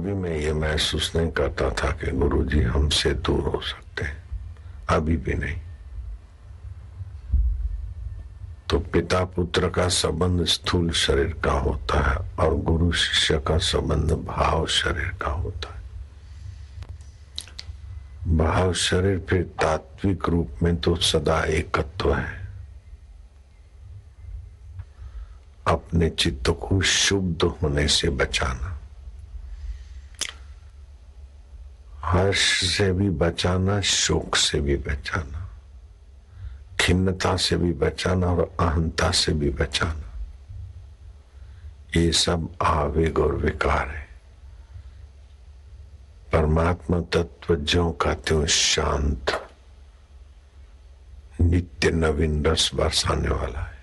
कभी मैं ये महसूस नहीं करता था कि गुरुजी हमसे दूर हो सकते हैं, अभी भी नहीं। तो पिता पुत्र का संबंध स्थूल शरीर का होता है और गुरु शिष्य का संबंध भाव शरीर का होता है। भाव शरीर फिर तात्विक रूप में तो सदा एकत्व है। अपने चित्त को शुद्ध होने से बचाना, हर्ष से भी बचाना, शोक से भी बचाना, खिन्नता से भी बचाना और अहंता से भी बचाना। ये सब आवेग और विकार है। परमात्मा तत्व ज्यों का त्यों शांत, नित्य नवीन रस बरसाने वाला है।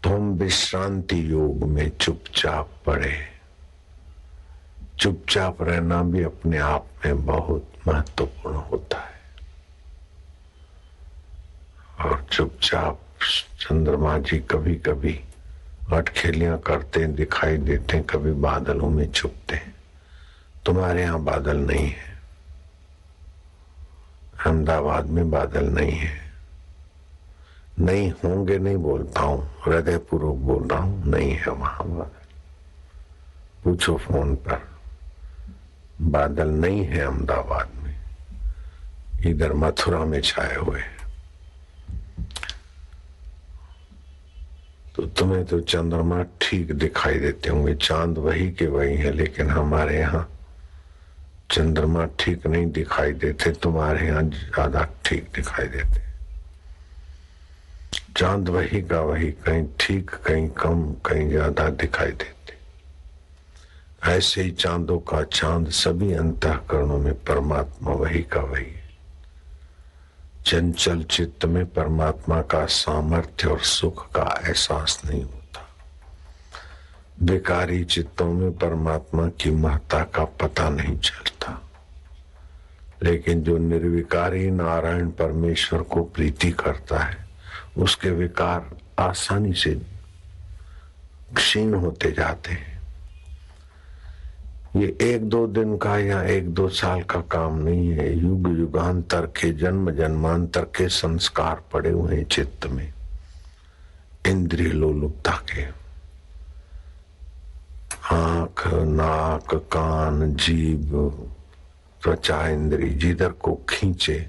तो हम विश्रांति योग में चुपचाप पड़े। चुपचाप रहना भी अपने आप में बहुत महत्वपूर्ण होता है। और चुपचाप चंद्रमा जी कभी कभी अटखेलियां करते दिखाई देते, कभी बादलों में छुपते हैं। तुम्हारे यहाँ बादल नहीं है, अहमदाबाद में बादल नहीं है, नहीं होंगे, नहीं बोलता हूं, हृदय पूर्वक बोल रहा हूं, नहीं है वहां बादल। पूछो फोन पर, बादल नहीं है अहमदाबाद में, इधर मथुरा में छाए हुए हैं। तो तुम्हें तो चंद्रमा ठीक दिखाई देते होंगे, चांद वही के वही है, लेकिन हमारे यहाँ चंद्रमा ठीक नहीं दिखाई देते, तुम्हारे यहाँ ज्यादा ठीक दिखाई देते। चांद वही का वही, कहीं ठीक कहीं कम कहीं ज्यादा दिखाई देते। ऐसे ही चांदों का चांद सभी अंतःकरणों में परमात्मा वही का वही है। चंचल चित्त में परमात्मा का सामर्थ्य और सुख का एहसास नहीं होता। विकारी चित्तों में परमात्मा की महत्ता का पता नहीं चलता। लेकिन जो निर्विकारी नारायण परमेश्वर को प्रीति करता है, उसके विकार आसानी से क्षीण होते जाते हैं। ये एक दो दिन का या एक दो साल का काम नहीं है। युग युगांतर के, जन्म जन्मांतर के संस्कार पड़े हुए हैं चित्त में, इंद्रिय लोलुपता के। आंख, नाक, कान, जीभ, त्वचा, इंद्री जिधर को खींचे,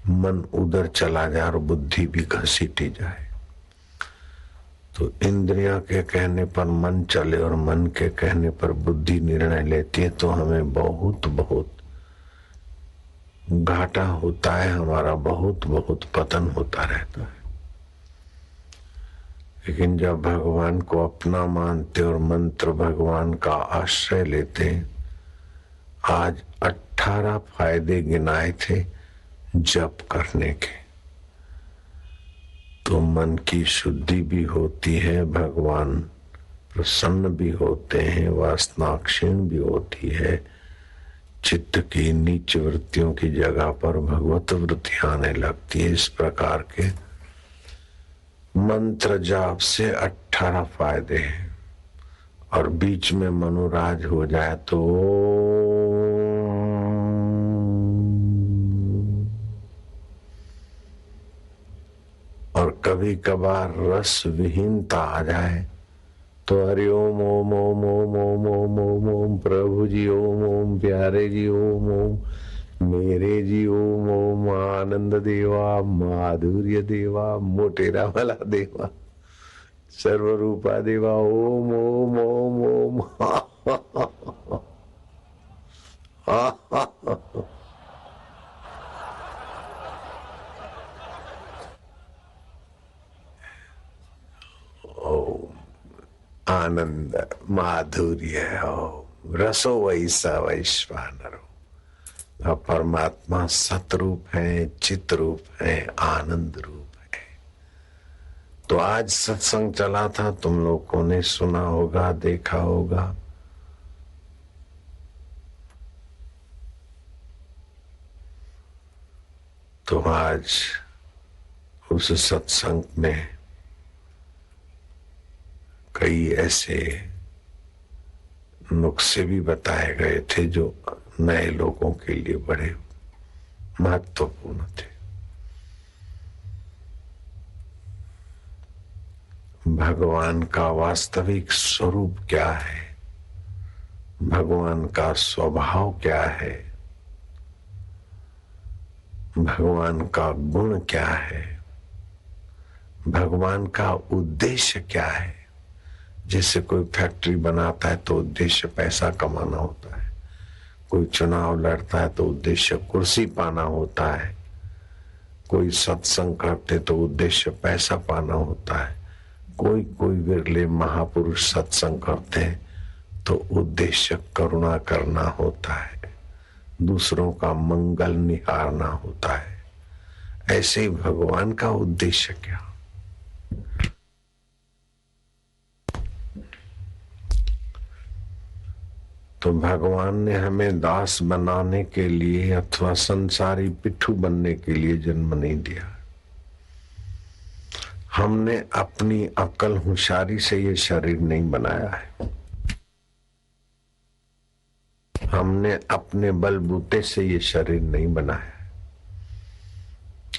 मन उधर चला जाए और बुद्धि भी घसीटी जाए। तो इंद्रियां के कहने पर मन चले और मन के कहने पर बुद्धि निर्णय लेती है, तो हमें बहुत बहुत घाटा होता है, हमारा बहुत बहुत पतन होता रहता है। लेकिन जब भगवान को अपना मानते और मंत्र भगवान का आश्रय लेते, आज 18 फायदे गिनाए थे जप करने के। तो मन की शुद्धि भी होती है, भगवान प्रसन्न भी होते हैं, वासना क्षीण भी होती है, चित्त की नीच वृत्तियों की जगह पर भगवत वृत्ति आने लगती है। इस प्रकार के मंत्र जाप से 18 फायदे हैं। और बीच में मनोराज हो जाए तो और कभी कभार रस विहीनता आ जाए तो हरि ओम ओम ओम ओम ओम ओम ओम ओम, प्रभु जी ओम ओम, प्यारे जी ओम ओम, मेरे जी ओम ओम, आनंद देवा, माधुर्य देवा, मोटेरा वाला देवा, सर्वरूपा देवा, ओम ओम ओम ओम। आनंद माधुर्य हो, रसो वैसा वैश्वानरो। अब परमात्मा सतरूप है, चित रूप है, आनंद रूप है। तो आज सत्संग चला था, तुम लोगों ने सुना होगा, देखा होगा। तो आज उस सत्संग में कई ऐसे नुस्खे भी बताए गए थे जो नए लोगों के लिए बड़े महत्वपूर्ण थे। भगवान का वास्तविक स्वरूप क्या है, भगवान का स्वभाव क्या है, भगवान का गुण क्या है, भगवान का उद्देश्य क्या है। जैसे कोई फैक्ट्री बनाता है तो उद्देश्य पैसा कमाना होता है, कोई चुनाव लड़ता है तो उद्देश्य कुर्सी पाना होता है, कोई सत्संग करते तो उद्देश्य पैसा पाना होता है, कोई कोई विरले महापुरुष सत्संग करते हैं तो उद्देश्य करुणा करना होता है, दूसरों का मंगल निहारना होता है। ऐसे ही भगवान का उद्देश्य क्या? तो भगवान ने हमें दास बनाने के लिए अथवा संसारी पिट्ठू बनने के लिए जन्म नहीं दिया। हमने अपनी अक्ल होशियारी से ये शरीर नहीं बनाया है, हमने अपने बलबूते से ये शरीर नहीं बनाया है,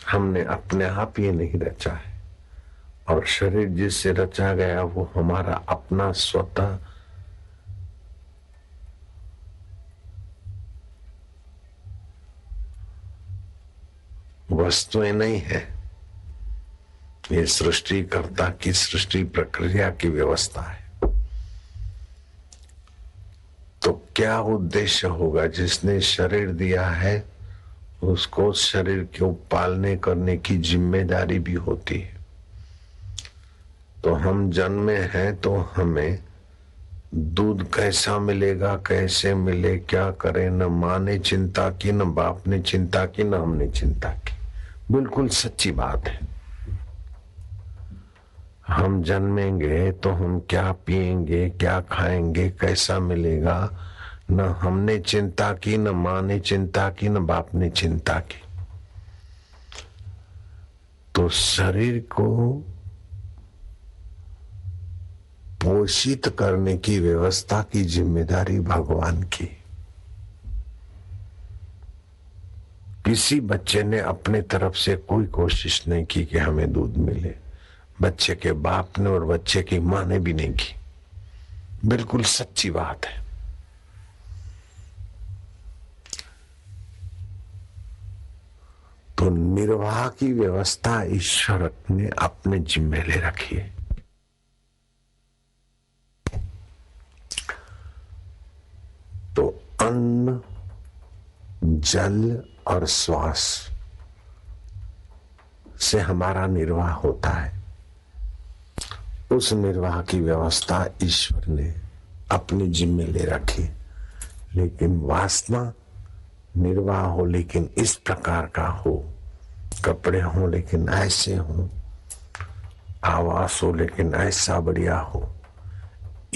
हमने अपने आप ये नहीं रचा है। और शरीर जिससे रचा गया वो हमारा अपना स्वतः वस्तुएं नहीं है, ये सृष्टिकर्ता की सृष्टि प्रक्रिया की व्यवस्था है। तो क्या उद्देश्य होगा? जिसने शरीर दिया है उसको शरीर को पालने करने की जिम्मेदारी भी होती है। तो हम जन्मे हैं तो हमें दूध कैसा मिलेगा, कैसे मिले, क्या करें, न माँ ने चिंता की, न बाप ने चिंता की, न हमने चिंता की। बिल्कुल सच्ची बात है। हम जन्मेंगे तो हम क्या पिएंगे, क्या खाएंगे, कैसा मिलेगा, न हमने चिंता की, न माँ ने चिंता की, न बाप ने चिंता की। तो शरीर को पोषित करने की व्यवस्था की जिम्मेदारी भगवान की। किसी बच्चे ने अपने तरफ से कोई कोशिश नहीं की कि हमें दूध मिले। बच्चे के बाप ने और बच्चे की मां ने भी नहीं की। बिल्कुल सच्ची बात है। तो निर्वाह की व्यवस्था ईश्वर ने अपने जिम्मे ले रखी है। तो अन्न, जल और श्वास से हमारा निर्वाह होता है। उस निर्वाह की व्यवस्था ईश्वर ने अपनी जिम्मे ले रखी। लेकिन वासना निर्वाह हो लेकिन इस प्रकार का हो, कपड़े हो लेकिन ऐसे हो, आवास हो लेकिन ऐसा बढ़िया हो,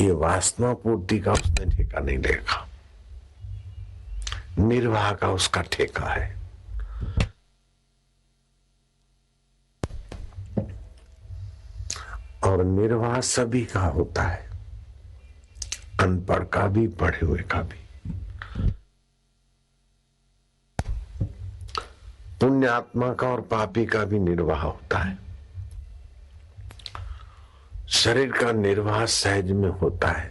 ये वासना पूर्ति का उसने ठेका नहीं देखा, निर्वाह का उसका ठेका है। और निर्वाह सभी का होता है, अनपढ़ का भी, पढ़े हुए का भी। पुण्यात्मा का और पापी का भी निर्वाह होता है। शरीर का निर्वाह सहज में होता है।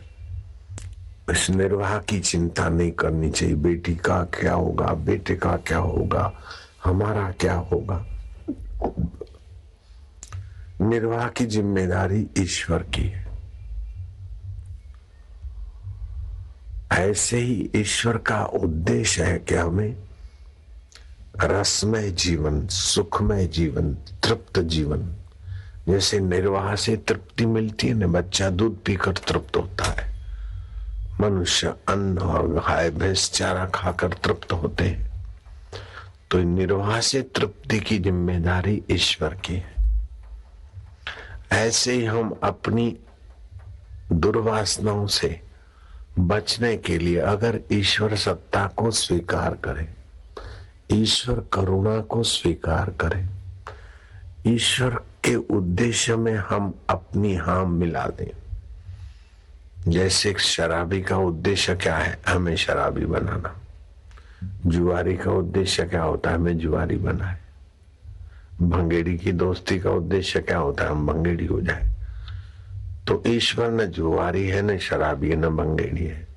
इस निर्वाह की चिंता नहीं करनी चाहिए। बेटी का क्या होगा, बेटे का क्या होगा, हमारा क्या होगा। निर्वाह की जिम्मेदारी ईश्वर की है। ऐसे ही ईश्वर का उद्देश्य है कि हमें रसमय जीवन, सुखमय जीवन, तृप्त जीवन। जैसे निर्वाह से तृप्ति मिलती है ना, बच्चा दूध पीकर तृप्त होता है, मनुष्य अन्न और गाय भैंस चारा खाकर तृप्त होते हैं। तो निर्वाह से तृप्ति की जिम्मेदारी ईश्वर की है। ऐसे ही हम अपनी दुर्वासनाओं से बचने के लिए अगर ईश्वर सत्ता को स्वीकार करें, ईश्वर करुणा को स्वीकार करें, ईश्वर के उद्देश्य में हम अपनी हाँ मिला दें, जैसे एक शराबी का उद्देश्य क्या है, हमें शराबी बनाना। जुआरी का उद्देश्य क्या होता है, हमें जुआरी बनाए। भंगेड़ी की दोस्ती का उद्देश्य क्या होता है, हम भंगेड़ी हो जाए। तो ईश्वर न जुआरी है, न शराबी है, न भंगेड़ी है।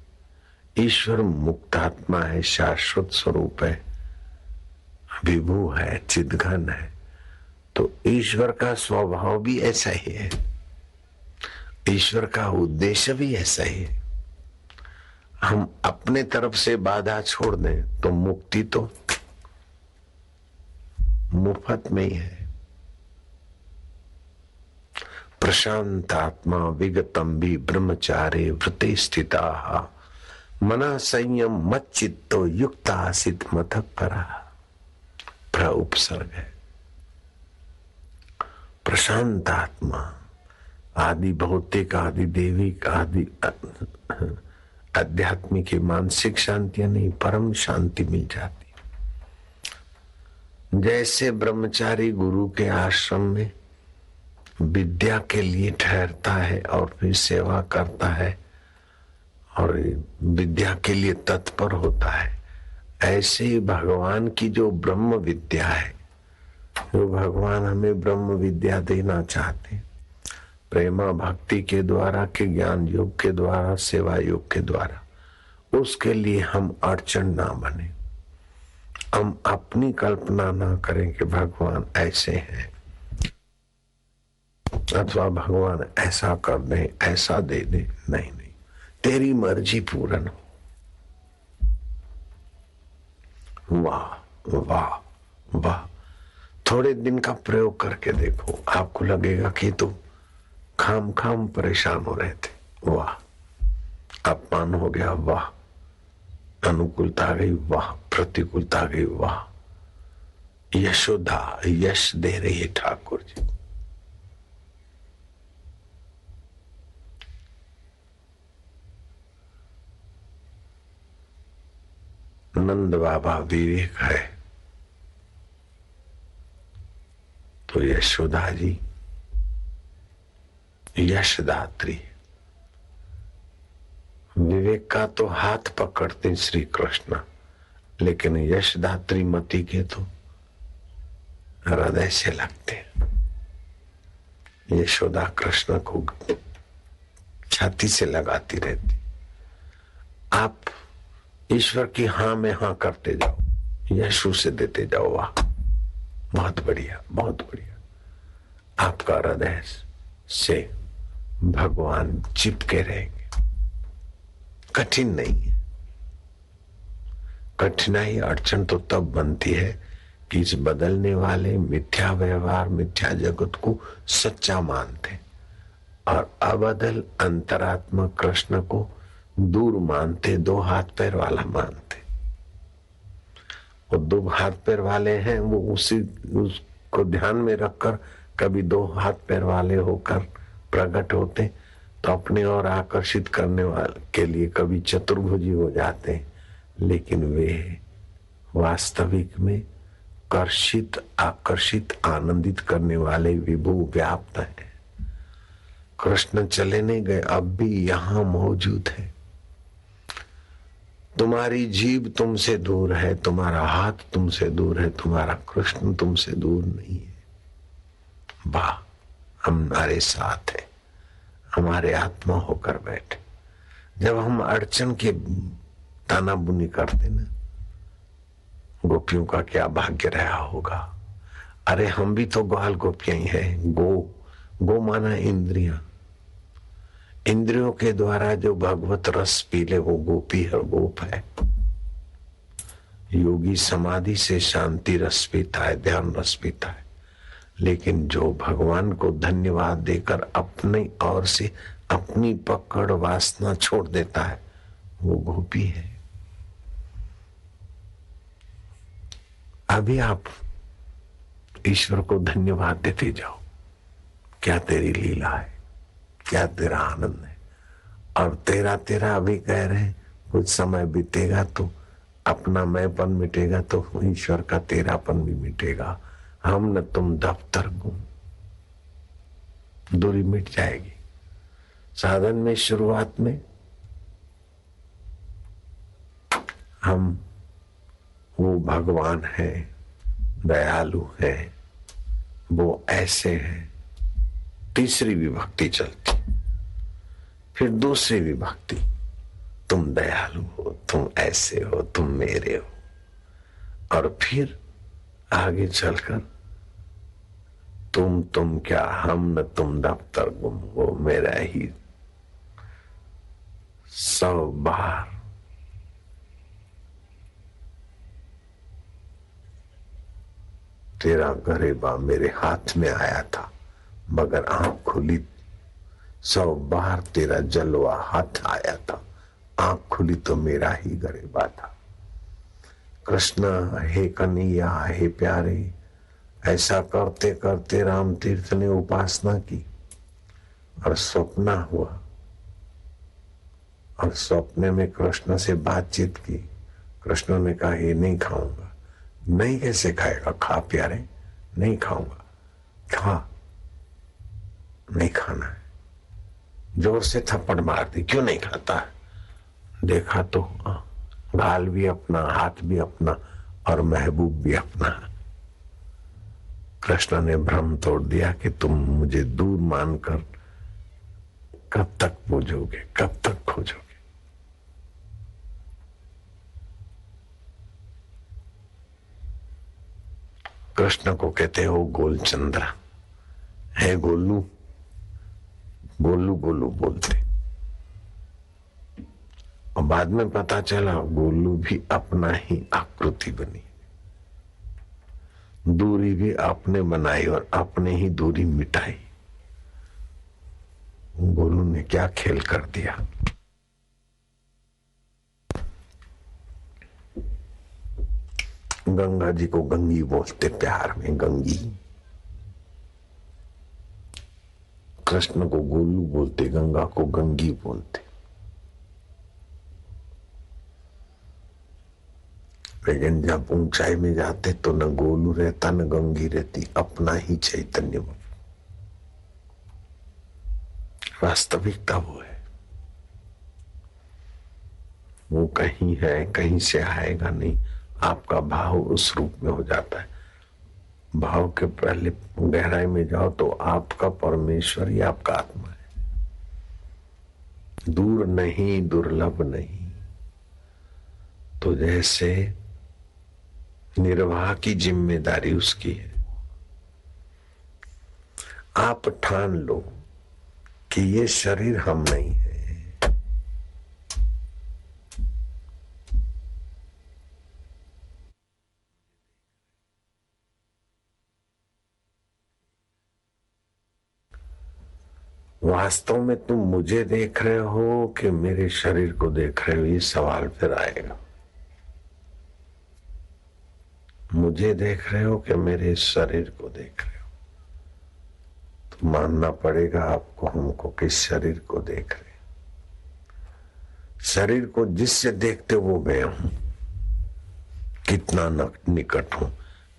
ईश्वर मुक्तात्मा है, शाश्वत स्वरूप है, विभू है, चिदघन है। तो ईश्वर का स्वभाव भी ऐसा ही है, ईश्वर का उद्देश्य भी ऐसा ही है। हम अपने तरफ से बाधा छोड़ दें तो मुक्ति तो मुफ्त में ही है। प्रशांतात्मा विगतम भी ब्रह्मचारे वृते स्थिता मना संयम मत चित्तो युक्ता आसित मत परा। उपसर्ग है। प्रशांतात्मा, आदि भौतिक, आदि देविक, आदि आध्यात्मिक मानसिक शांतियां नहीं, परम शांति मिल जाती। जैसे ब्रह्मचारी गुरु के आश्रम में विद्या के लिए ठहरता है और फिर सेवा करता है और विद्या के लिए तत्पर होता है, ऐसे ही भगवान की जो ब्रह्म विद्या है, जो भगवान हमें ब्रह्म विद्या देना चाहते हैं, प्रेमा भक्ति के द्वारा, के ज्ञान योग के द्वारा, सेवा योग के द्वारा, उसके लिए हम अड़चन ना बने। हम अपनी कल्पना ना करें कि भगवान ऐसे हैं अथवा भगवान ऐसा कर दे, ऐसा दे दे। नहीं नहीं, तेरी मर्जी पूर्ण हो। वाह वाह वाह। थोड़े दिन का प्रयोग करके देखो, आपको लगेगा कि तुम खाम खाम परेशान हो रहे थे। वाह, अपमान हो गया, वाह, अनुकूलता आ गई, वाह, प्रतिकूलता आ गई, वाह। यशोदा यश दे रही है ठाकुर जी। नंद बाबा विवेक है तो यशोदा जी यशदात्री। विवेक का तो हाथ पकड़ते श्री कृष्ण, लेकिन यशदात्री मति के तो हृदय से लगते। यशोदा कृष्ण को छाती से लगाती रहती। आप ईश्वर की हाँ में हाँ करते जाओ, यशु से देते जाओ। वाह, बहुत बढ़िया, बहुत बढ़िया। आपका हृदय से भगवान चिपके रहेंगे। कठिन नहीं है। कठिनाई अड़चन तो तब बनती है कि इस बदलने वाले मिथ्या व्यवहार, मिथ्या जगत को सच्चा मानते और अबदल अंतरात्मा कृष्ण को दूर मानते, दो हाथ पैर वाला मानते। वो दो हाथ पैर वाले हैं, वो उसको ध्यान में रखकर कभी दो हाथ पैर वाले होकर प्रकट होते तो अपने और आकर्षित करने वाले के लिए कभी चतुर्भुजी हो जाते हैं, लेकिन वे वास्तविक में कर्षित, आकर्षित, आनंदित करने वाले विभु व्याप्त है। कृष्ण चले नहीं गए, अब भी यहां मौजूद है। तुम्हारी जीभ तुमसे दूर है, तुम्हारा हाथ तुमसे दूर है, तुम्हारा कृष्ण तुमसे दूर नहीं है। वाह, हमारे साथ है, हमारे आत्मा होकर बैठे। जब हम अड़चन के ताना बुनी करते ना, गोपियों का क्या भाग्य रहा होगा। अरे हम भी तो ग्वाल गोपियां ही हैं। गो माना इंद्रियां, इंद्रियों के द्वारा जो भगवत रस पी ले वो गोपी है, गोप है। योगी समाधि से शांति रस पीता है, ध्यान रस पीता है, लेकिन जो भगवान को धन्यवाद देकर अपनी ओर से अपनी पकड़ वासना छोड़ देता है वो गोपी है। अभी आप ईश्वर को धन्यवाद देते जाओ। क्या तेरी लीला है, क्या तेरा आनंद है। और तेरा तेरा अभी कह रहे, कुछ समय बीतेगा तो अपना मैंपन मिटेगा तो ईश्वर का तेरापन भी मिटेगा। हम न तुम दफ्तर गुम, दूरी मिट जाएगी। साधन में शुरुआत में हम वो भगवान है, दयालु है, वो ऐसे है, तीसरी विभक्ति चलती, फिर दूसरी विभक्ति, तुम दयालु हो, तुम ऐसे हो, तुम मेरे हो, और फिर आगे चलकर तुम क्या हम न तुम दफ्तर गुम, वो मेरा ही 100 बार तेरा गरेबा मेरे हाथ में आया था, मगर आंख खुली 100 बार तेरा जलवा हाथ आया था, आंख खुली तो मेरा ही गरेबा था। कृष्ण हे कन्हैया हे प्यारे, ऐसा करते करते राम तीर्थ ने उपासना की और स्वप्न हुआ, और स्वप्न में कृष्ण से बातचीत की। कृष्ण ने कहा ये नहीं खाऊंगा। नहीं कैसे खाएगा? खा प्यारे। नहीं खाऊंगा। खा। नहीं खाना है। जोर से थप्पड़ मार दी, क्यों नहीं खाता है? देखा तो गाल भी अपना, हाथ भी अपना, और महबूब भी अपना। कृष्ण ने भ्रम तोड़ दिया कि तुम मुझे दूर मानकर कब तक पूजोगे, कब तक खोजोगे। कृष्ण को कहते हो गोलचंद्र, है गोलू, गोलू गोलू बोलते, और बाद में पता चला गोलू भी अपना ही आकृति बनी, दूरी भी आपने बनाई और अपने ही दूरी मिटाई। गोलू ने क्या खेल कर दिया। गंगा जी को गंगी बोलते प्यार में, गंगी। कृष्ण को गोलू बोलते, गंगा को गंगी बोलते। लेकिन जब ऊंचाई में जाते तो न गोलू रहता न गंगी रहती, अपना ही चैतन्य। वास्तविकता वो है, वो कहीं है, कहीं से आएगा नहीं। आपका भाव उस रूप में हो जाता है। भाव के पहले गहराई में जाओ तो आपका परमेश्वर ही आपका आत्मा है। दूर नहीं, दुर्लभ नहीं। तो जैसे निर्वाह की जिम्मेदारी उसकी है, आप ठान लो कि ये शरीर हम नहीं है। वास्तव में तुम मुझे देख रहे हो कि मेरे शरीर को देख रहे हो, ये सवाल फिर आएगा। मुझे देख रहे हो कि मेरे शरीर को देख रहे हो? तो मानना पड़ेगा आपको, हमको, किस शरीर को देख रहे। शरीर को जिससे देखते हो वो मैं हूं। कितना निकट हूं,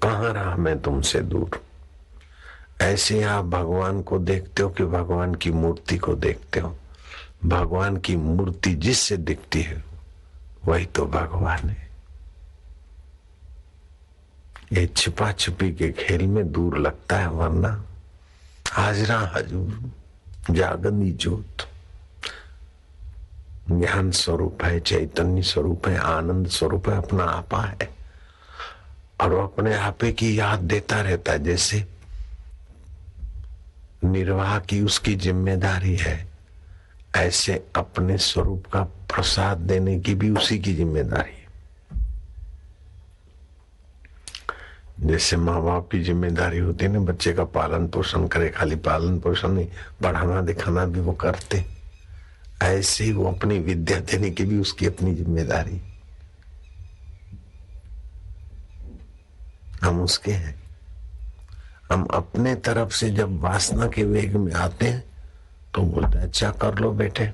कहां रहा मैं तुमसे दूर। ऐसे आप भगवान को देखते हो कि भगवान की मूर्ति को देखते हो। भगवान की मूर्ति जिससे दिखती है वही तो भगवान है। ये छिपा छिपी के खेल में दूर लगता है, वरना हाजरा हजूर, जागनी ज्योत, ज्ञान स्वरूप है, चैतन्य स्वरूप है, आनंद स्वरूप है, अपना आपा है, और वो अपने आपे की याद देता रहता है। जैसे निर्वाह की उसकी जिम्मेदारी है, ऐसे अपने स्वरूप का प्रसाद देने की भी उसी की जिम्मेदारी है। जैसे माँ बाप की जिम्मेदारी होती है ना, बच्चे का पालन पोषण करे, खाली पालन पोषण नहीं, पढ़ाना दिखाना भी वो करते। ऐसे ही वो अपनी विद्या देने की भी उसकी अपनी जिम्मेदारी। हम उसके हैं। हम अपने तरफ से जब वासना के वेग में आते हैं तो बोलते हैं अच्छा कर लो बेटे।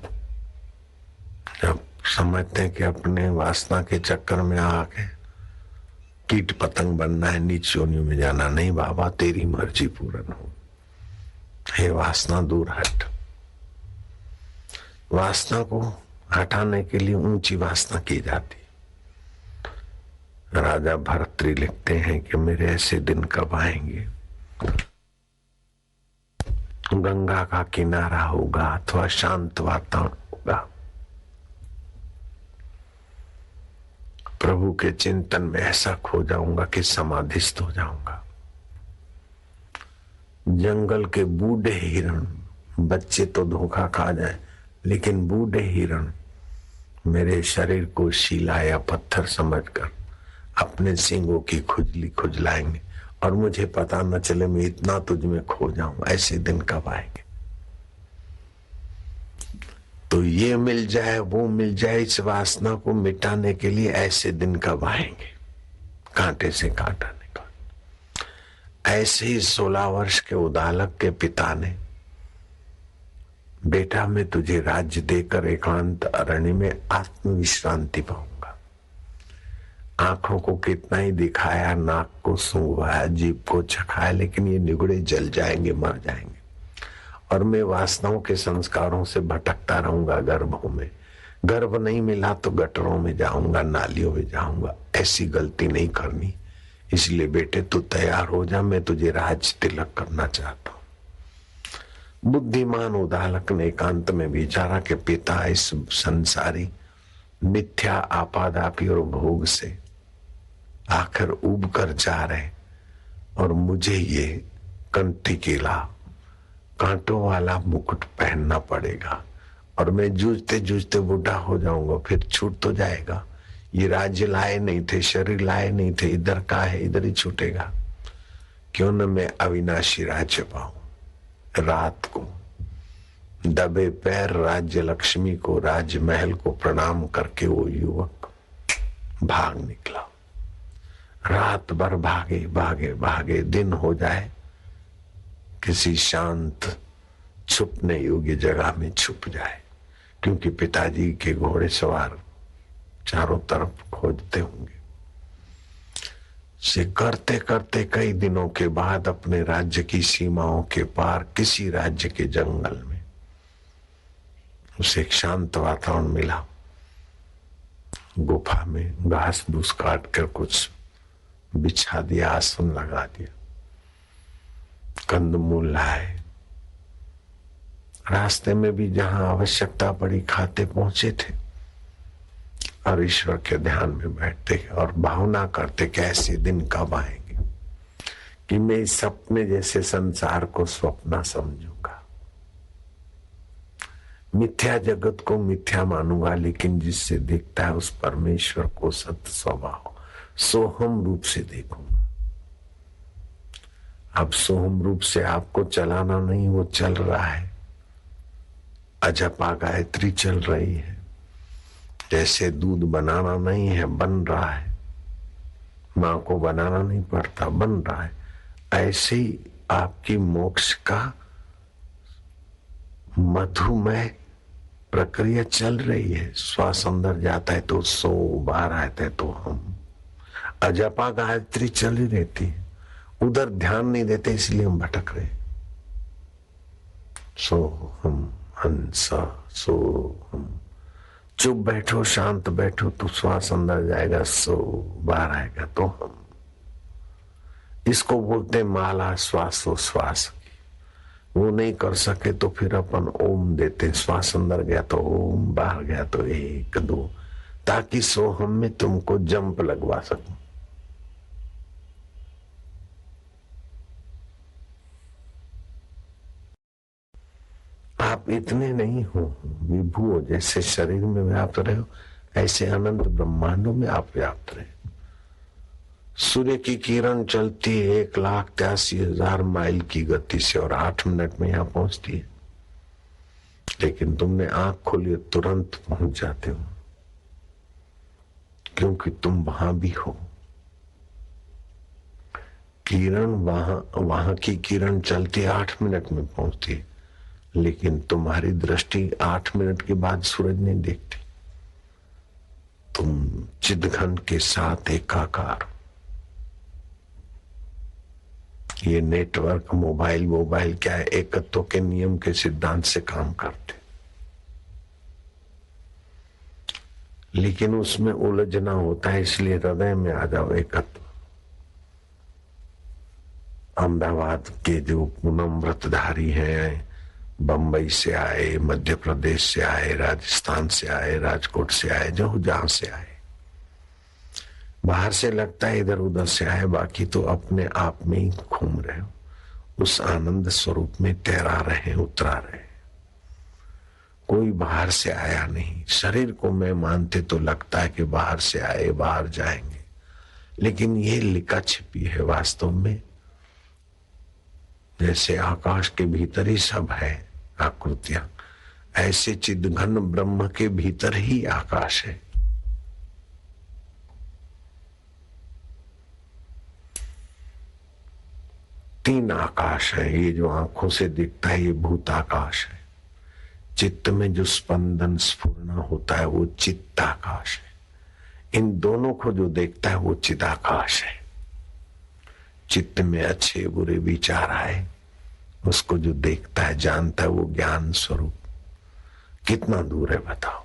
जब समझते हैं कि अपने वासना के चक्कर में आके कीट पतंग बनना है, नीच योनियों में जाना नहीं, बाबा तेरी मर्जी पूर्ण हो, हे वासना दूर हट। वासना को हटाने के लिए ऊंची वासना की जाती। राजा भर्तृ लिखते हैं कि मेरे ऐसे दिन कब आएंगे, गंगा का किनारा होगा अथवा शांत वातावरण होगा, प्रभु के चिंतन में ऐसा खो जाऊंगा कि समाधिस्थ हो जाऊंगा। जंगल के बूढ़े हिरण, बच्चे तो धोखा खा जाए, लेकिन बूढ़े हिरण मेरे शरीर को शीला या पत्थर समझकर अपने सींगों की खुजली खुजलाएंगे और मुझे पता न चले मैं इतना तुझ में खो जाऊं। ऐसे दिन कब आएंगे? तो ये मिल जाए वो मिल जाए, इस वासना को मिटाने के लिए ऐसे दिन कब आएंगे? कांटे से कांटा निकाल। ऐसे ही 16 वर्ष के उदालक के पिता ने, बेटा मैं तुझे राज्य देकर एकांत अरण्य में आत्म विश्रांति पाऊंगा। आंखों को कितना ही दिखाया, नाक को सूंघवाया, जीभ को चखाया, लेकिन ये निगुड़े जल जाएंगे, मर जाएंगे और मैं वासनाओं के संस्कारों से भटकता रहूंगा गर्भों में। गर्भ नहीं मिला तो गटरों में जाऊंगा, नालियों में जाऊंगा। ऐसी गलती नहीं करनी। इसलिए बेटे तू तैयार हो जा, मैं तुझे राज तिलक करना चाहता हूं। बुद्धिमान उदालक ने एकांत में विचारा कि पिता इस संसारी मिथ्या आपादापी और भोग से आखिर उब कर जा रहे और मुझे ये कंठी केला कांटों वाला मुकुट पहनना पड़ेगा और मैं जूझते जूझते बूढ़ा हो जाऊंगा, फिर छूट तो जाएगा। ये राज्य लाए नहीं थे, शरीर लाए नहीं थे, इधर का है इधर ही छूटेगा। क्यों न मैं अविनाशी राज्य पाऊं। रात को दबे पैर राज्य लक्ष्मी को, राजमहल को प्रणाम करके वो युवक भाग निकला। रात भर भागे भागे भागे, दिन हो जाए, किसी शांत छुपने योग्य जगह में छुप जाए, क्योंकि पिताजी के घोड़े सवार चारों तरफ खोजते होंगे। से करते करते कई दिनों के बाद अपने राज्य की सीमाओं के पार किसी राज्य के जंगल में उसे एक शांत वातावरण मिला। गुफा में घास फूस काट कर कुछ बिछा दिया, आसन लगा दिया, कंदमूल लाए। रास्ते में भी जहां आवश्यकता पड़ी खाते पहुंचे थे और ईश्वर के ध्यान में बैठते और भावना करते कि ऐसे दिन कब आएंगे कि मैं इस सपने जैसे संसार को स्वप्न समझूंगा। मिथ्या जगत को मिथ्या मानूंगा, लेकिन जिससे दिखता है उस परमेश्वर को सत्य स्वभाव सोहम रूप से देखूंगा। अब सोहम रूप से आपको चलाना नहीं, वो चल रहा है। अजपा गायत्री चल रही है। जैसे दूध बनाना नहीं है, बन रहा है। मां को बनाना नहीं पड़ता, बन रहा है। ऐसे ही आपकी मोक्ष का मधुमय प्रक्रिया चल रही है। श्वास अंदर जाता है तो सो, बाहर आता है तो हम। अजपा गायत्री चल ही रहती है, उधर ध्यान नहीं देते, इसलिए हम भटक रहे। सो हम हंसा, सो हम। चुप बैठो, शांत बैठो तो श्वास अंदर जाएगा, सो बाहर आएगा तो हम। इसको बोलते माला श्वासोश्वास की। वो नहीं कर सके तो फिर अपन ओम देते। श्वास अंदर गया तो ओम, बाहर गया तो 1 2, ताकि सोहम में तुमको जंप लगवा सकूं। आप इतने नहीं हो विभू हो, जैसे शरीर में व्याप्त रहे हो ऐसे अनंत ब्रह्मांडों में आप व्याप्त रहे। सूर्य की किरण चलती है 1,83,000 माइल की गति से और 8 मिनट में यहां पहुंचती है, लेकिन तुमने आंख खोली तुरंत पहुंच जाते हो, क्योंकि तुम वहां भी हो। किरण वहां की किरण चलती 8 मिनट में पहुंचती है, लेकिन तुम्हारी दृष्टि 8 मिनट के बाद सूरज नहीं देखती। तुम चिदघन के साथ एकाकार। ये नेटवर्क मोबाइल क्या है, एकत्व के नियम के सिद्धांत से काम करते। लेकिन उसमें उलझना होता है, इसलिए हृदय में आ जाओ एकत्व। अहमदाबाद के जो पूनम व्रतधारी हैं, बंबई से आए, मध्य प्रदेश से आए, राजस्थान से आए, राजकोट से आए, जो जहां से आए, बाहर से लगता है इधर उधर से आए, बाकी तो अपने आप में ही घूम रहे हो, उस आनंद स्वरूप में तैरा रहे, उतरा रहे। कोई बाहर से आया नहीं। शरीर को मैं मानते तो लगता है कि बाहर से आए, बाहर जाएंगे, लेकिन ये लिखा छिपी है वास्तव में। जैसे आकाश के भीतर ही सब है आकृतियां, ऐसे चिद्घन ब्रह्म के भीतर ही आकाश है। तीन आकाश है। ये जो आंखों से दिखता है ये भूताकाश है। चित्त में जो स्पंदन स्फुरना होता है वो चित्ताकाश है। इन दोनों को जो देखता है वो चिदाकाश है। चित्त में अच्छे बुरे विचार आए, उसको जो देखता है जानता है वो ज्ञान स्वरूप। कितना दूर है बताओ।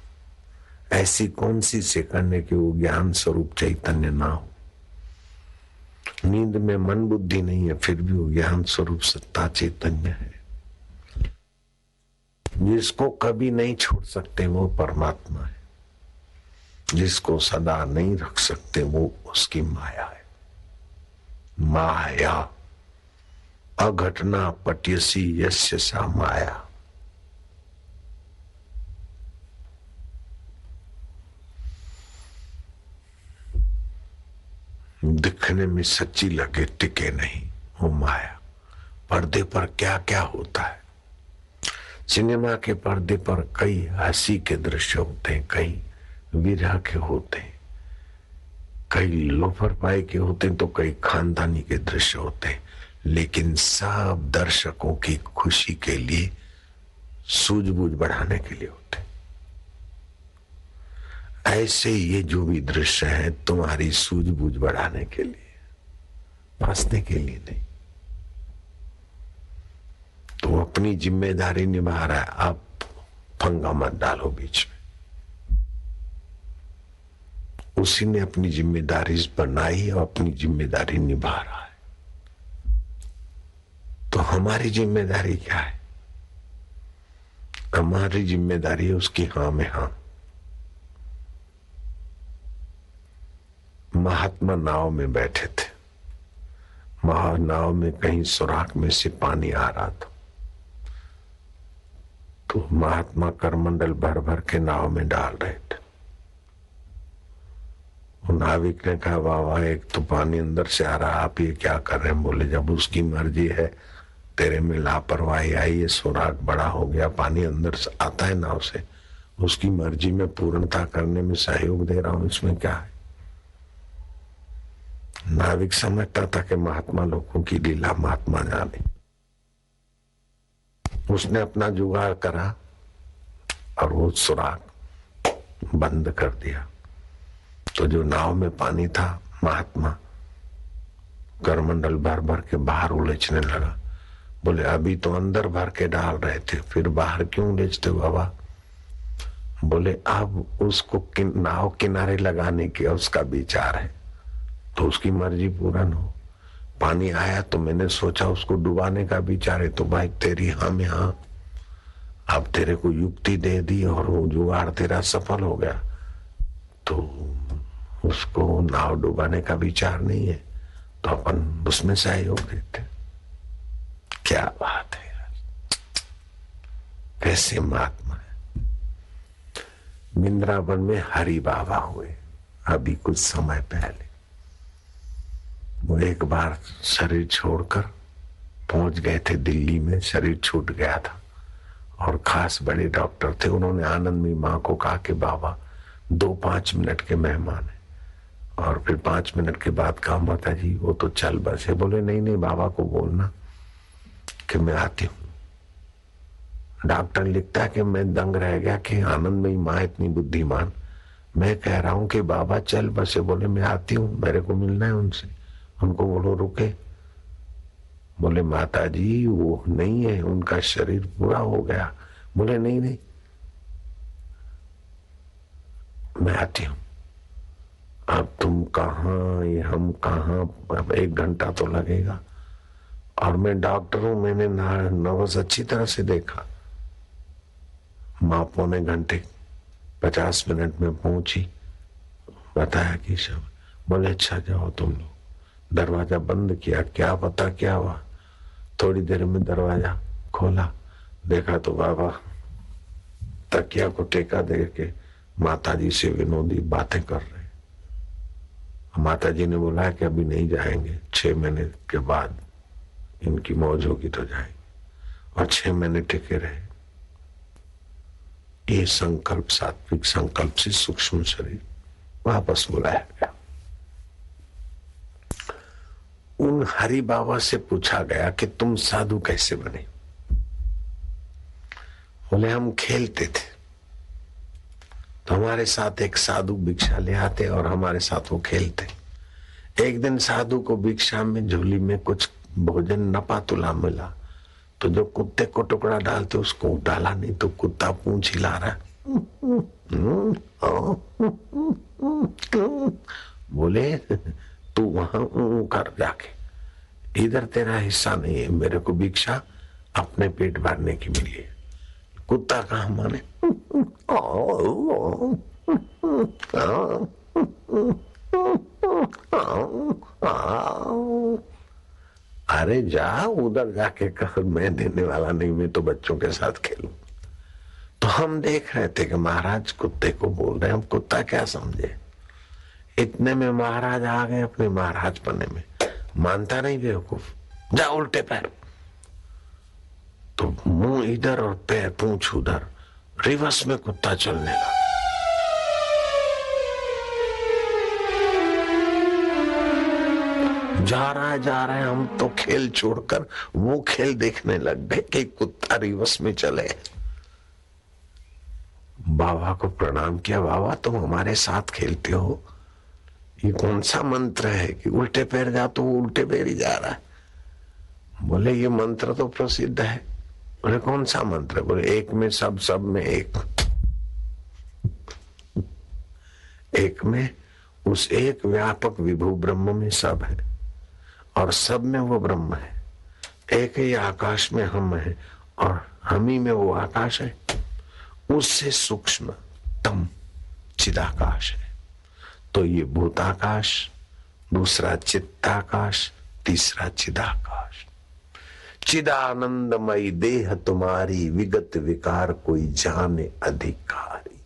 ऐसी कौन सी सेकंड है कि वो ज्ञान स्वरूप चैतन्य ना हो। नींद में मन बुद्धि नहीं है, फिर भी वो ज्ञान स्वरूप सत्ता चैतन्य है। जिसको कभी नहीं छोड़ सकते वो परमात्मा है। जिसको सदा नहीं रख सकते वो उसकी माया है। माया अघटना पट्यसी यस्य सा माया। दिखने में सच्ची लगे, टिके नहीं, वो माया। पर्दे पर क्या क्या होता है। सिनेमा के पर्दे पर कई हंसी के दृश्य होते हैं, कई विरह के होते हैं, कई लोफर पाई के होते हैं, तो कई खानदानी के दृश्य होते हैं, लेकिन सब दर्शकों की खुशी के लिए, सूझबूझ बढ़ाने के लिए होते हैं। ऐसे ये जो भी दृश्य है तुम्हारी सूझबूझ बढ़ाने के लिए, फंसने के लिए नहीं। तो अपनी जिम्मेदारी निभा रहा है, आप फंगा मत डालो बीच में। उसी ने अपनी जिम्मेदारी बनाई और अपनी जिम्मेदारी निभा रहा है। तो हमारी जिम्मेदारी क्या है? हमारी जिम्मेदारी है उसकी हां में हां। महात्मा नाव में बैठे थे। नाव में कहीं सुराख में से पानी आ रहा था, तो महात्मा करमंडल भर भर के नाव में डाल रहे थे। नाविक ने कहा, बाबा एक तो पानी अंदर से आ रहा, आप ये क्या कर रहे हैं? बोले, जब उसकी मर्जी है, तेरे में लापरवाही आई है, सुराख बड़ा हो गया, पानी अंदर से आता है नाव से, उसकी मर्जी में पूर्णता करने में सहयोग दे रहा हूं, इसमें क्या है? नाविक समझता था कि महात्मा लोगों की लीला महात्मा जाने। उसने अपना जुगाड़ करा और वो सुराख बंद कर दिया। तो जो नाव में पानी था, महात्मा करमंडल भर भर के बाहर उलझने लगा। बोले, अभी तो अंदर भर के डाल रहे थे, फिर बाहर क्यों उलझते हो बाबा? बोले, अब उसको नाव किनारे लगाने की उसका विचार है, तो उसकी मर्जी पूर्ण हो। पानी आया तो मैंने सोचा उसको डुबाने का विचार है, तो भाई तेरी हाँ में हाँ। अब तेरे को युक्ति दे दी और वो जुगाड़ तेरा सफल हो गया, तो उसको नाव डुबाने का विचार नहीं है, तो अपन उसमें सहयोग देते। क्या बात है यार, कैसे महात्मा है। वृंदावन में हरि बाबा हुए अभी कुछ समय पहले। वो एक बार शरीर छोड़कर पहुंच गए थे दिल्ली में, शरीर छूट गया था, और खास बड़े डॉक्टर थे। उन्होंने आनंदमयी माँ को कहा कि बाबा 2-5 मिनट के मेहमान है, और फिर 5 मिनट के बाद कहा, माता जी वो तो चल बसे। बोले, नहीं नहीं, बाबा को बोलना कि मैं आती हूँ। डॉक्टर लिखता है कि मैं दंग रह गया कि आनंदमयी माँ इतनी बुद्धिमान, मैं कह रहा हूं कि बाबा चल बसे। बोले, मैं आती हूँ, मेरे को मिलना है उनसे। उनको बोलो रुके। बोले, माता जी वो नहीं है, उनका शरीर पूरा हो गया। बोले, नहीं नहीं, मैं आती हूं। अब तुम कहाँ, ये हम कहाँ, अब 1 घंटा तो लगेगा। और मैं डॉक्टर हूं, मैंने नर्वस अच्छी तरह से देखा। माँ 1.25 घंटे 50 मिनट में पहुंची, बताया कि सब। बोले अच्छा जाओ तुम लोग। दरवाजा बंद किया, क्या पता क्या हुआ। थोड़ी देर में दरवाजा खोला, देखा तो बाबा तकिया को टेका दे के माता जी से विनोदी बातें कर रहे। माता जी ने बोला कि अभी नहीं जाएंगे, 6 महीने के बाद इनकी मौज होगी तो जाएंगे। और 6 महीने टिके रहे। ये संकल्प, सात्विक संकल्प से सूक्ष्म शरीर वापस बुलाया गया। उन हरि बाबा से पूछा गया कि तुम साधु कैसे बने। बोले हम खेलते थे तो हमारे साथ एक साधु भिक्षा ले आते और हमारे साथ वो खेलते। एक दिन साधु को भिक्षा में झोली में कुछ भोजन नपातुला मिला, तो जो कुत्ते को टुकड़ा डालते उसको डाला नहीं, तो कुत्ता पूंछ हिला रहा। बोले तू वहां कर जाके, इधर तेरा हिस्सा नहीं है, मेरे को भिक्षा अपने पेट भरने की मिली है। कुत्ता कहा माने। अरे जा उधर जाके कर, मैं देने वाला नहीं, मैं तो बच्चों के साथ खेलूं। तो हम देख रहे थे कि महाराज कुत्ते को बोल रहे हैं, हम कुत्ता क्या समझे। इतने में महाराज आ गए अपने महाराज पने में। मानता नहीं बेवकूफ, जा उल्टे पैर। तो मुंह इधर और पैर पूंछ उधर, रिवर्स में कुत्ता चलने लगा। जा रहा है, हम तो खेल छोड़कर वो खेल देखने लग गए कि कुत्ता रिवर्स में चले। बाबा को प्रणाम किया, बाबा तुम हमारे साथ खेलते हो, ये कौन सा मंत्र है कि उल्टे पैर जा तो वो उल्टे पैर ही जा रहा है। बोले ये मंत्र तो प्रसिद्ध है। बोले कौन सा मंत्र है। बोले एक में सब, सब में एक। एक में उस एक व्यापक विभू ब्रह्म में सब है और सब में वो ब्रह्म है। एक ही आकाश में हम है और हम ही में वो आकाश है। उससे सूक्ष्म तम चिदाकाश है। तो ये भूताकाश, दूसरा चित्ताकाश, तीसरा चिदाकाश। चिदानंदमयी देह तुम्हारी, विगत विकार कोई जाने अधिकारी।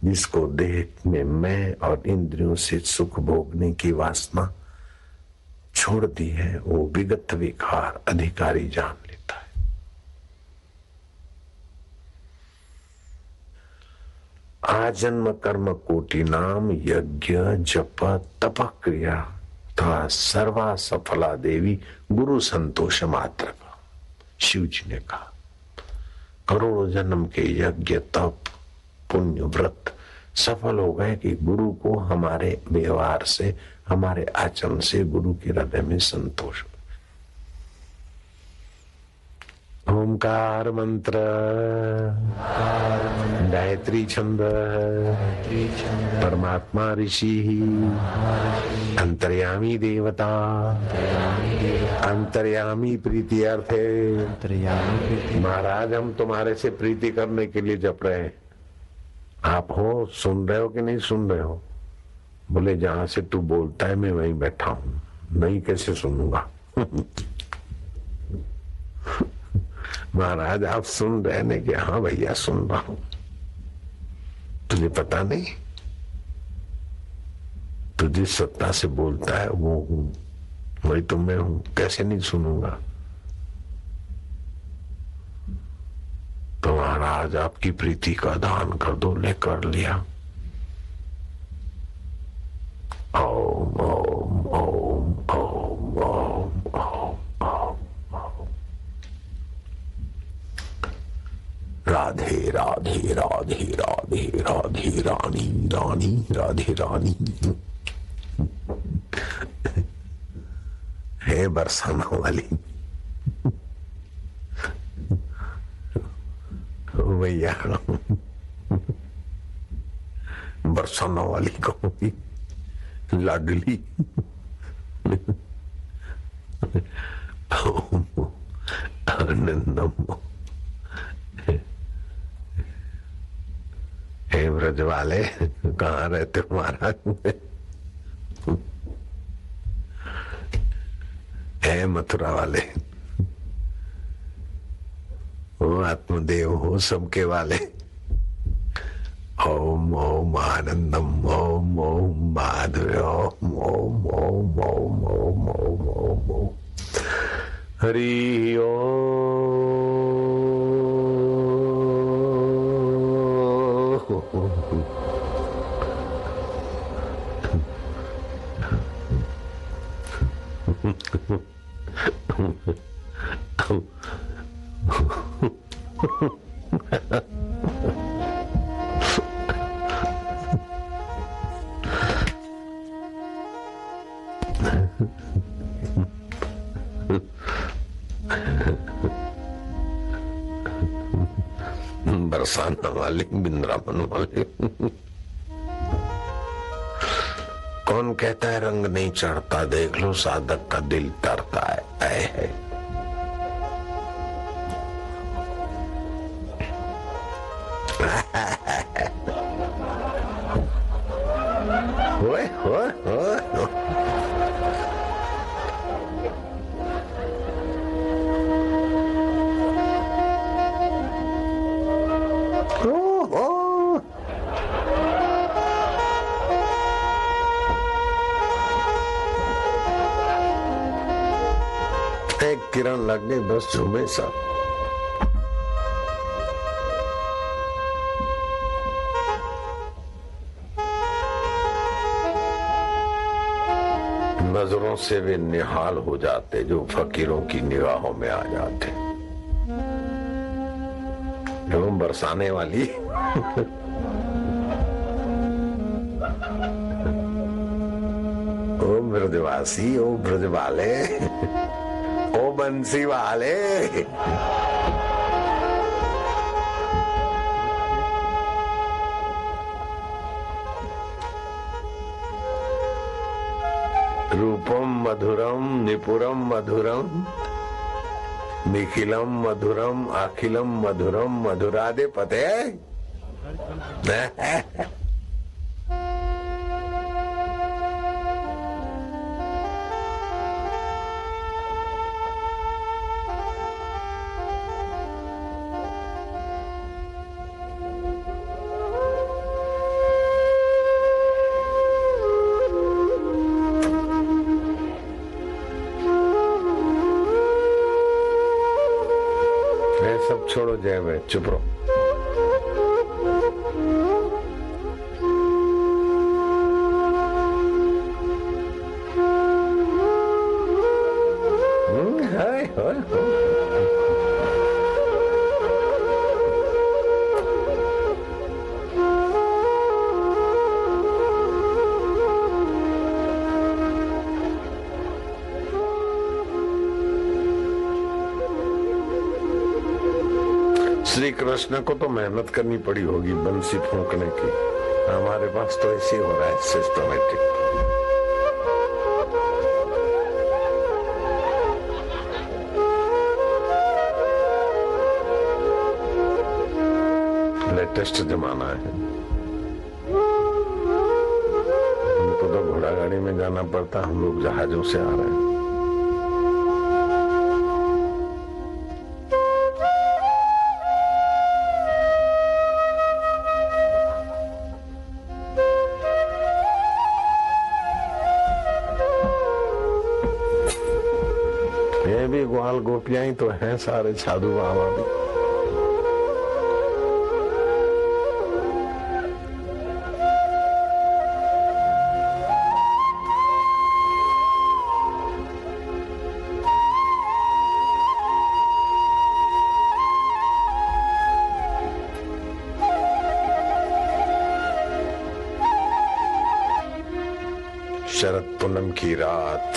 जिसको देह में मैं और इंद्रियों से सुख भोगने की वासना छोड़ दी है, वो विगत विकार अधिकारी जान लेता है। आजन्म कर्म कोटि नाम, यज्ञ जप तप क्रिया था सर्वा सफला देवी, गुरु संतोष मात्र का। शिव जी ने कहा करोड़ों जन्म के यज्ञ तप पुण्य व्रत सफल हो गए कि गुरु को हमारे व्यवहार से, हमारे आचरण से गुरु के हृदय में संतोष। ओमकार मंत्र, गायत्री छंद, परमात्मा ऋषि, अंतर्यामी देवता, अंतर्यामी प्रीति अर्थ है। महाराज हम तुम्हारे से प्रीति करने के लिए जप रहे हैं, आप हो, सुन रहे हो कि नहीं सुन रहे हो। बोले जहां से तू बोलता है मैं वहीं बैठा हूं, नहीं कैसे सुनूंगा। महाराज आप सुन रहे हैं कि हाँ भैया सुन रहा हूं। तुझे पता नहीं, तू जिस सत्ता से बोलता है वो हूं, वही तो मैं हूं, कैसे नहीं सुनूंगा। तो महाराज आपकी प्रीति का दान कर दो। ले कर लिया। ओम ओम ओम ओम ओम ओम ओम। राधे राधे राधे राधे राधे रानी रानी राधे रानी। है बरसाना वाली भैया। बरसाना वाली कहूंगी, लाडली। आनंदम। हे ब्रज वाले, कहाँ रहते हो महाराज? हे मथुरा वाले, वो आत्मदेव हो सबके वाले। ओम ओम आनंदम, ओम ओम माधुर्य, ओम ओम ओम ओम ओम ओम ओम ओम। हरि ओम। बरसाना वाले, बिंद्रावन वाले। कौन कहता है रंग नहीं चढ़ता? देख लो साधक का दिल तरता है। होए। एक किरण लग गई, बस झूमे सब। नजरों से वे निहाल हो जाते जो फकीरों की निगाहों में आ जाते। एवं बरसाने वाली। ओ ब्रजवासी, ओ ब्रज वाले, ओ बंसी वाले। रूपम मधुरम, निपुरम मधुरम, निखिलम मधुरम, अखिलम मधुरम, मधुरादे पते। सब छोड़ो, जय भाई, चुप रहो। हाय हाय श्री कृष्ण को तो मेहनत करनी पड़ी होगी बंसी फूंकने की। हमारे पास तो ऐसे हो रहा है सिस्टमेटिक। लेटेस्ट जमाना है। हमको तो घोड़ा गाड़ी में जाना पड़ता, हम लोग जहाजों से आ रहे हैं। ये भी ग्वाल गोपियां ही तो हैं, सारे साधु बाबा भी। शरद पूनम की रात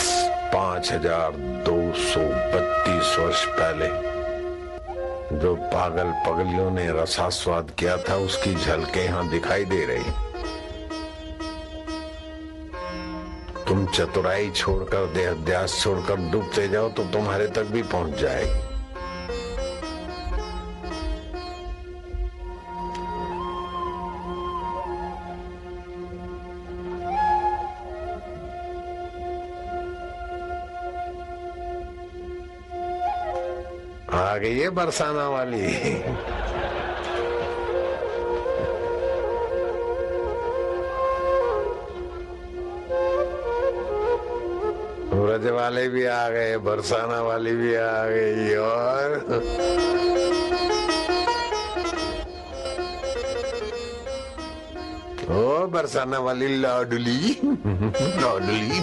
5232 वर्ष पहले जो पागल पगलियों ने रसास्वाद किया था, उसकी झलकें यहाँ दिखाई दे रही। तुम चतुराई छोड़कर, देहाध्यास छोड़कर डूबते जाओ तो तुम्हारे तक भी पहुंच जाएगी। आ गई है बरसाना वाली। ब्रज वाले भी आ गए, बरसाना वाली भी आ गई। और ओ बरसाना वाली लाडली लाडली।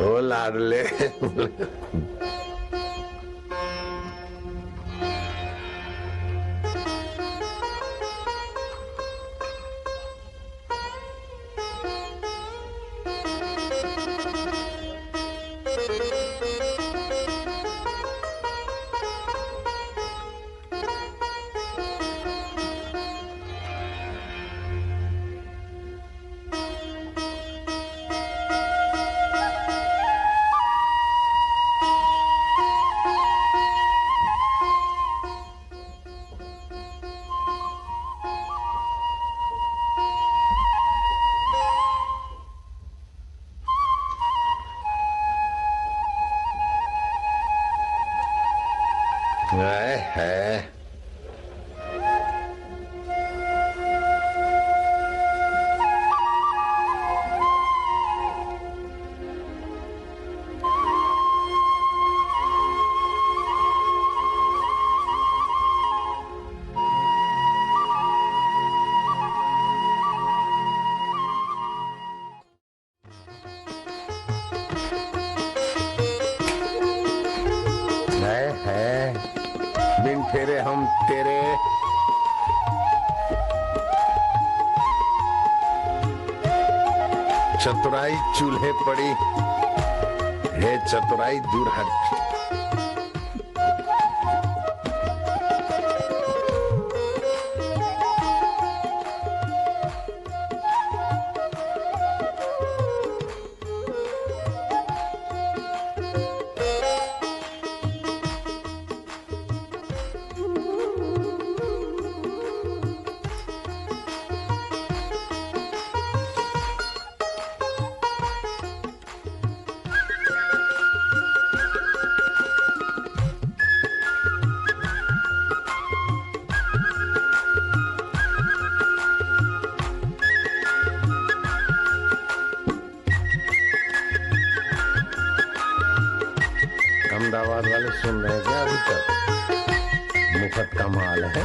ओ लाडले। है बिन फेरे हम तेरे। चतुराई चूल्हे पड़ी है, चतुराई दूर हट। अहमदाबाद वाले सुन रहे हैं क्या अभी तक? मुफ्त का माल है।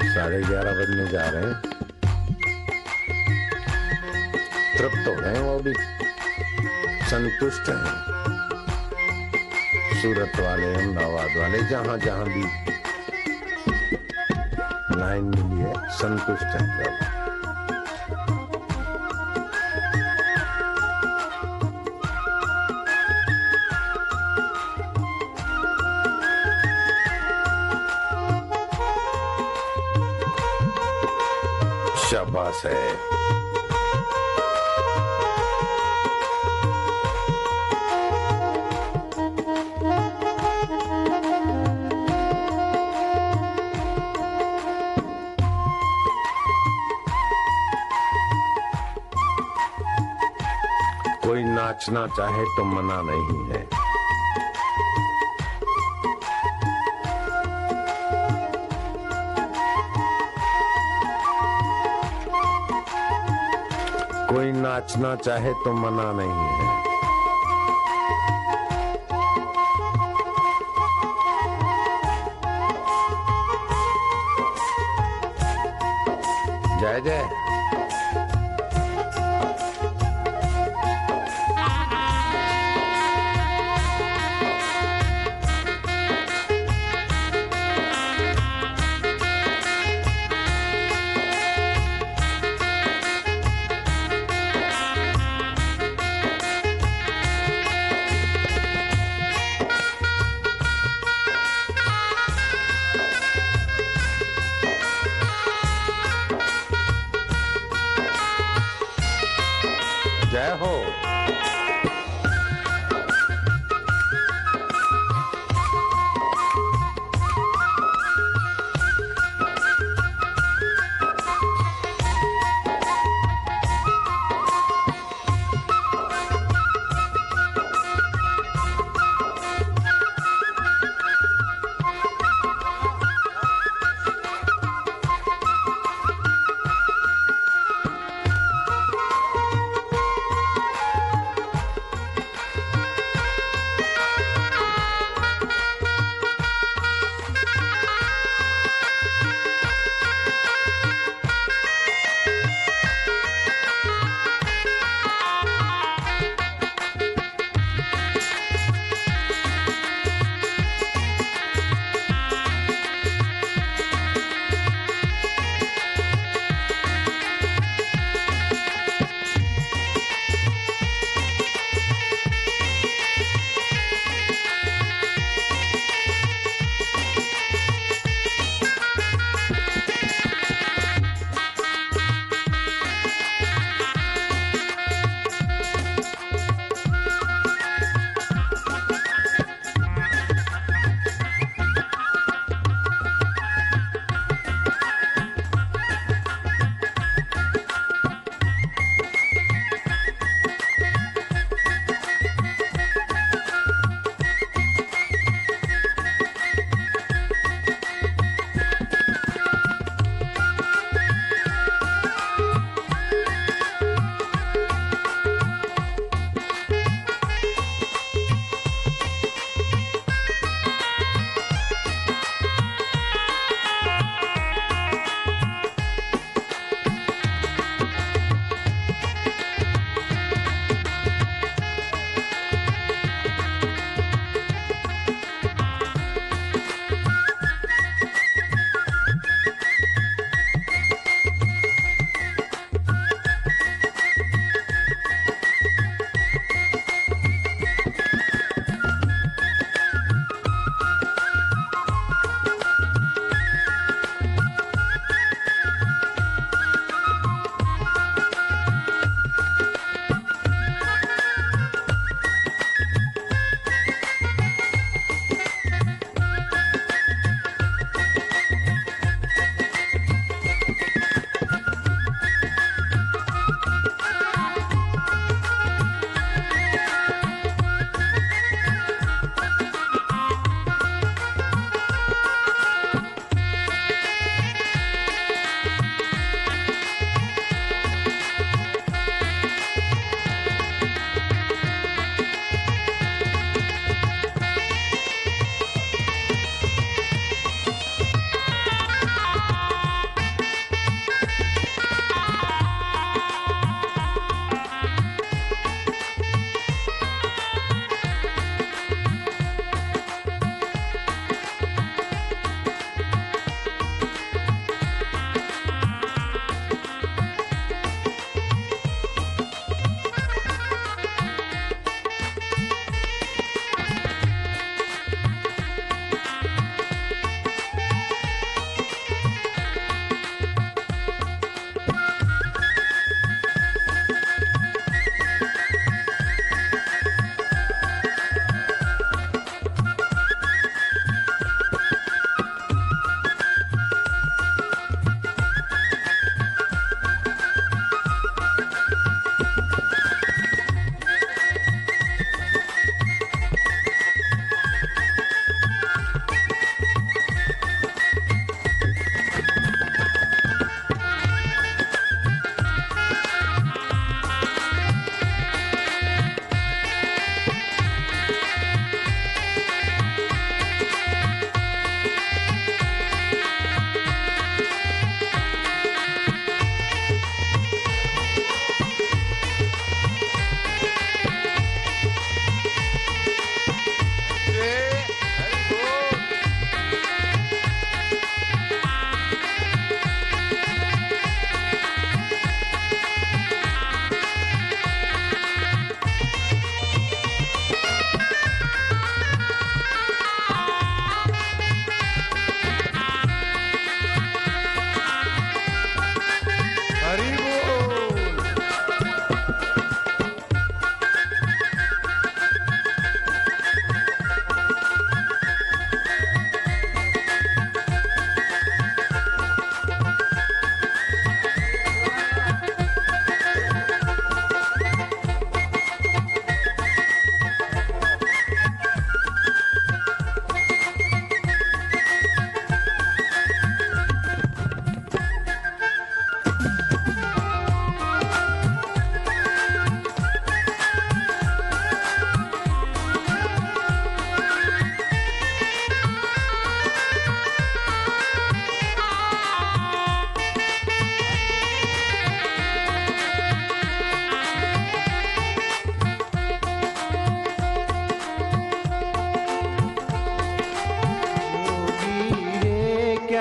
11:30 बजने जा रहे हैं। तृप्त हो गए, वो भी संतुष्ट हैं। सूरत वाले, अहमदाबाद वाले, जहां जहां भी लाइन मिली है, संतुष्ट हैं सब। शाबाश है। कोई नाचना चाहे तो मना नहीं है। कोई नाचना चाहे तो मना नहीं है। जय जय।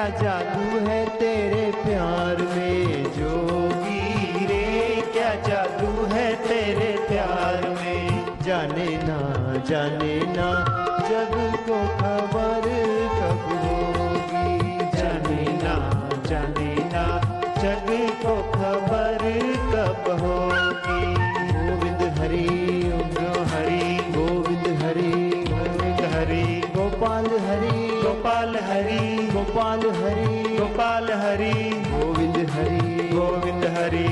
क्या जादू है तेरे प्यार में जोगी रे, क्या जादू है तेरे प्यार में। जाने ना जग को खबर कब होगी, जाने ना जग को खबर कब होगी। गोविंद हरि हरि गोविंद हरि गोविंद हरि, गोपाल हरि गोपाल हरि गोपाल हरि गोपाल हरि, गोविंद हरि गोविंद हरि।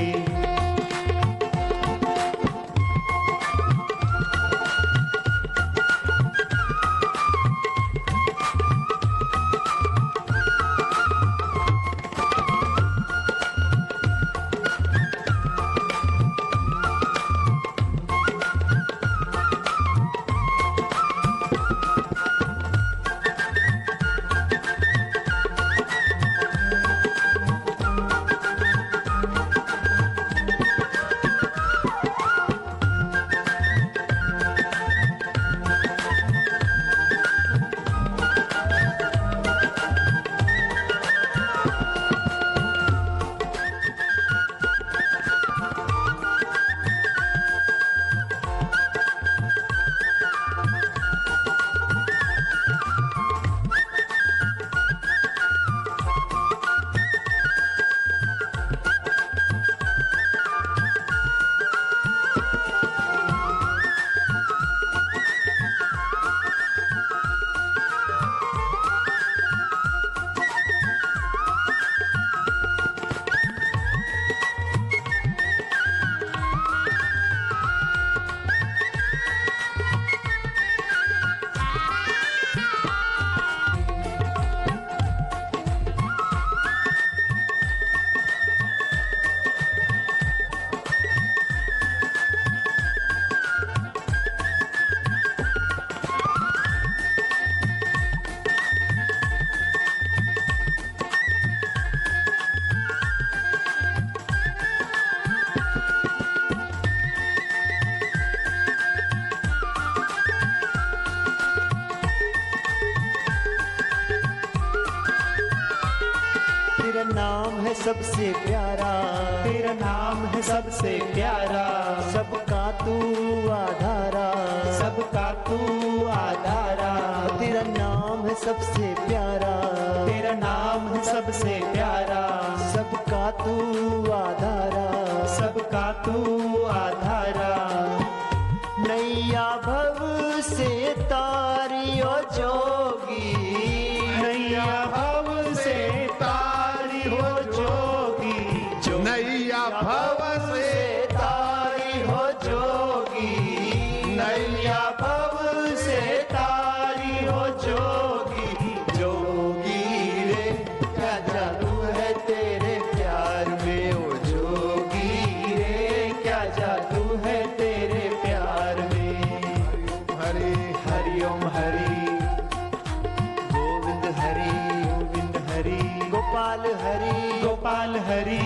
तेरा नाम है सबसे प्यारा, तेरा नाम है सबसे प्यारा, सबका तू आधारा, सबका तू आधारा। तेरा नाम है सबसे प्यारा, तेरा नाम है सबसे प्यारा, सबका तू आधारा, सबका तू आधारा। नैया भव से तारियो जोगी, नैया भव से तारी हो जोगी, नैया भव से तारी हो जोगी, नैया भव से तारी हो जोगी। जोगी रे क्या जादू है तेरे प्यार में, ओ जोगी रे क्या जादू है तेरे प्यार में। हरि हरि ओम हरि गोविंद हरि गोविंद हरि, गोपाल हरि गोपाल हरि